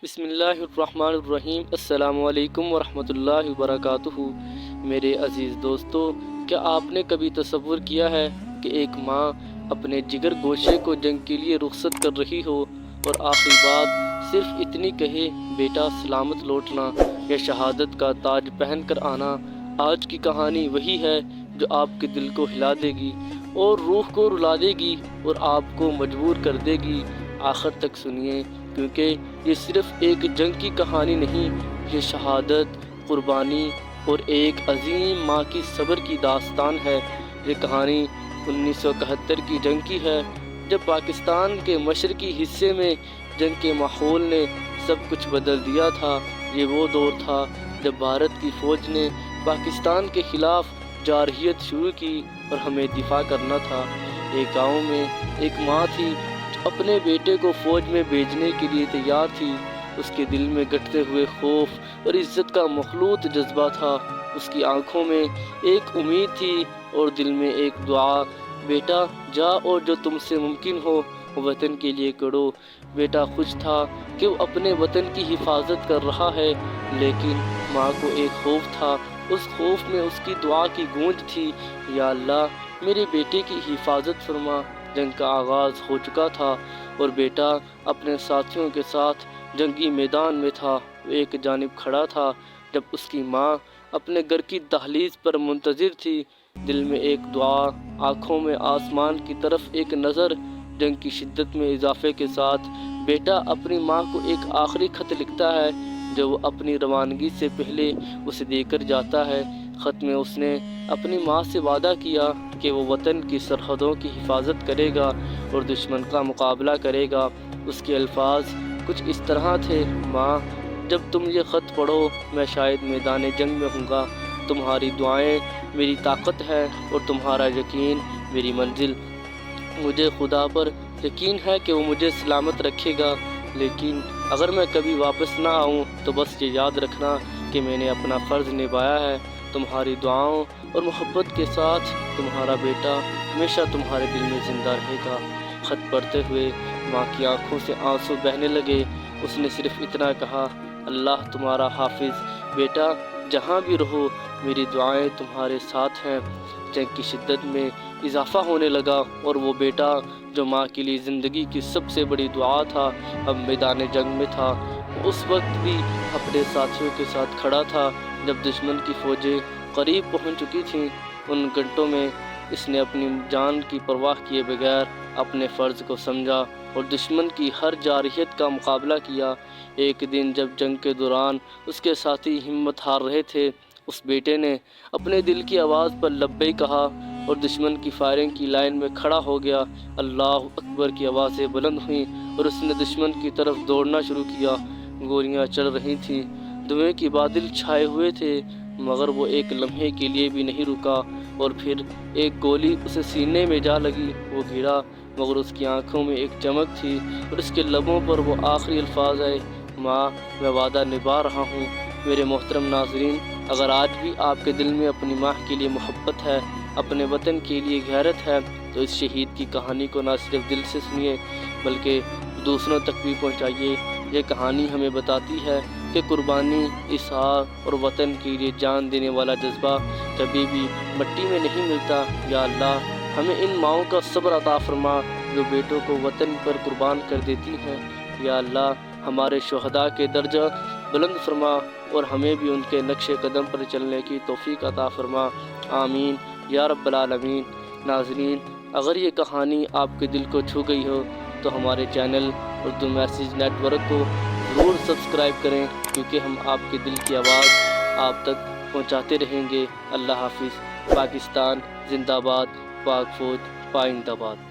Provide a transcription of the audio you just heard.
بسم اللہ الرحمن الرحیم۔ السلام علیکم ورحمۃ اللہ وبرکاتہ۔ میرے عزیز دوستو، کیا آپ نے کبھی تصور کیا ہے کہ ایک ماں اپنے جگر گوشے کو جنگ کے لیے رخصت کر رہی ہو اور آخری بات صرف اتنی کہے، بیٹا سلامت لوٹنا، یا شہادت کا تاج پہن کر آنا؟ آج کی کہانی وہی ہے جو آپ کے دل کو ہلا دے گی اور روح کو رلا دے گی اور آپ کو مجبور کر دے گی۔ آخر تک سنیے، کیونکہ یہ صرف ایک جنگ کی کہانی نہیں، یہ شہادت، قربانی اور ایک عظیم ماں کی صبر کی داستان ہے۔ یہ کہانی 1971 کی جنگ کی ہے، جب پاکستان کے مشرقی حصے میں جنگ کے ماحول نے سب کچھ بدل دیا تھا۔ یہ وہ دور تھا جب بھارت کی فوج نے پاکستان کے خلاف جارحیت شروع کی اور ہمیں دفاع کرنا تھا۔ ایک گاؤں میں ایک ماں تھی جو اپنے بیٹے کو فوج میں بھیجنے کے لیے تیار تھی۔ اس کے دل میں گھٹتے ہوئے خوف اور عزت کا مخلوط جذبہ تھا۔ اس کی آنکھوں میں ایک امید تھی اور دل میں ایک دعا، بیٹا جا اور جو تم سے ممکن ہو وطن کے لیے کرو۔ بیٹا خوش تھا کہ وہ اپنے وطن کی حفاظت کر رہا ہے، لیکن ماں کو ایک خوف تھا۔ اس خوف میں اس کی دعا کی گونج تھی، یا اللہ میرے بیٹے کی حفاظت فرما۔ جنگ کا آغاز ہو چکا تھا اور بیٹا اپنے ساتھیوں کے ساتھ جنگی میدان میں تھا۔ وہ ایک جانب کھڑا تھا جب اس کی ماں اپنے گھر کی دہلیز پر منتظر تھی، دل میں ایک دعا، آنکھوں میں آسمان کی طرف ایک نظر۔ جنگ کی شدت میں اضافے کے ساتھ بیٹا اپنی ماں کو ایک آخری خط لکھتا ہے جو وہ اپنی روانگی سے پہلے اسے دے کر جاتا ہے۔ خط میں اس نے اپنی ماں سے وعدہ کیا کہ وہ وطن کی سرحدوں کی حفاظت کرے گا اور دشمن کا مقابلہ کرے گا۔ اس کے الفاظ کچھ اس طرح تھے، ماں جب تم یہ خط پڑھو میں شاید میدان جنگ میں ہوں گا، تمہاری دعائیں میری طاقت ہے اور تمہارا یقین میری منزل۔ مجھے خدا پر یقین ہے کہ وہ مجھے سلامت رکھے گا، لیکن اگر میں کبھی واپس نہ آؤں تو بس یہ یاد رکھنا کہ میں نے اپنا فرض نبھایا ہے۔ تمہاری دعاؤں اور محبت کے ساتھ تمہارا بیٹا ہمیشہ تمہارے دل میں زندہ رہے گا۔ خط پڑھتے ہوئے ماں کی آنکھوں سے آنسو بہنے لگے۔ اس نے صرف اتنا کہا، اللہ تمہارا حافظ، بیٹا جہاں بھی رہو میری دعائیں تمہارے ساتھ ہیں۔ جنگ کی شدت میں اضافہ ہونے لگا اور وہ بیٹا جو ماں کے لیے زندگی کی سب سے بڑی دعا تھا، اب میدان جنگ میں تھا۔ وہ اس وقت بھی اپنے ساتھیوں کے ساتھ کھڑا تھا جب دشمن کی فوجیں قریب پہنچ چکی تھیں۔ ان گھنٹوں میں اس نے اپنی جان کی پرواہ کیے بغیر اپنے فرض کو سمجھا اور دشمن کی ہر جارحیت کا مقابلہ کیا۔ ایک دن جب جنگ کے دوران اس کے ساتھی ہمت ہار رہے تھے، اس بیٹے نے اپنے دل کی آواز پر لبیک کہا اور دشمن کی فائرنگ کی لائن میں کھڑا ہو گیا۔ اللہ اکبر کی آوازیں بلند ہوئیں اور اس نے دشمن کی طرف دوڑنا شروع کیا۔ گولیاں چل رہی تھیں، دھوئیں کے بادل چھائے ہوئے تھے، مگر وہ ایک لمحے کے لیے بھی نہیں رکا اور پھر ایک گولی اسے سینے میں جا لگی۔ وہ گرا، مگر اس کی آنکھوں میں ایک چمک تھی اور اس کے لبوں پر وہ آخری الفاظ آئے، ماں میں وعدہ نبھا رہا ہوں۔ میرے محترم ناظرین، اگر آج بھی آپ کے دل میں اپنی ماں کے لیے محبت ہے، اپنے وطن کے لیے غیرت ہے، تو اس شہید کی کہانی کو نہ صرف دل سے سنیے بلکہ دوسروں تک بھی پہنچائیے۔ یہ کہانی ہمیں بتاتی ہے کہ قربانی، اظہار اور وطن کے لیے جان دینے والا جذبہ کبھی بھی مٹی میں نہیں ملتا۔ یا اللہ ہمیں ان ماؤں کا صبر عطا فرما جو بیٹوں کو وطن پر قربان کر دیتی ہیں۔ یا اللہ ہمارے شہداء کے درجہ بلند فرما اور ہمیں بھی ان کے نقش قدم پر چلنے کی توفیق عطا فرما، آمین یا رب العالمین۔ ناظرین، اگر یہ کہانی آپ کے دل کو چھو گئی ہو تو ہمارے channel Urdu message network کو ضرور سبسکرائب کریں، کیونکہ ہم آپ کے دل کی آواز آپ تک پہنچاتے رہیں گے۔ اللہ حافظ۔ پاکستان زندہ باد، پاک فوج پائندہ باد۔